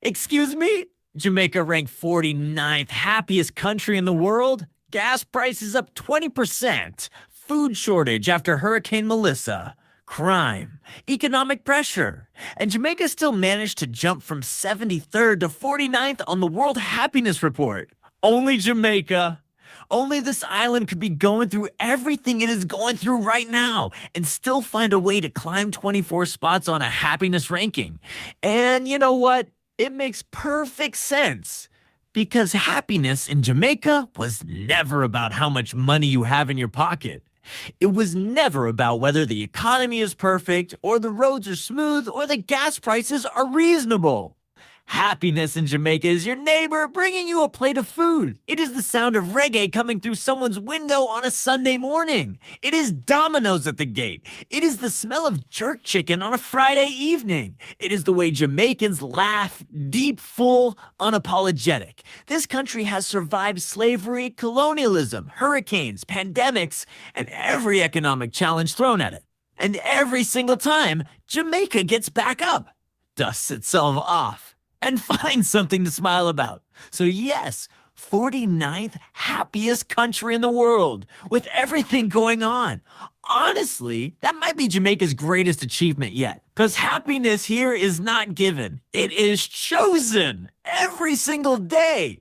Excuse me? Jamaica ranked 49th happiest country in the world? Gas prices up 20%. Food shortage after Hurricane Melissa. Crime. Economic pressure. And Jamaica still managed to jump from 73rd to 49th on the World Happiness Report. Only Jamaica. Only this island could be going through everything it is going through right now and still find a way to climb 24 spots on a happiness ranking. And you know what? It makes perfect sense. Because happiness in Jamaica was never about how much money you have in your pocket. It was never about whether the economy is perfect, or the roads are smooth, or the gas prices are reasonable. Happiness in Jamaica is your neighbor bringing you a plate of food. It is the sound of reggae coming through someone's window on a Sunday morning. It is dominoes at the gate. It is the smell of jerk chicken on a Friday evening. It is the way Jamaicans laugh, deep, full, unapologetic. This country has survived slavery, colonialism, hurricanes, pandemics, and every economic challenge thrown at it. And every single time, Jamaica gets back up, dusts itself off, and find something to smile about. So yes, 49th happiest country in the world, with everything going on. Honestly, that might be Jamaica's greatest achievement yet, because happiness here is not given. It is chosen every single day.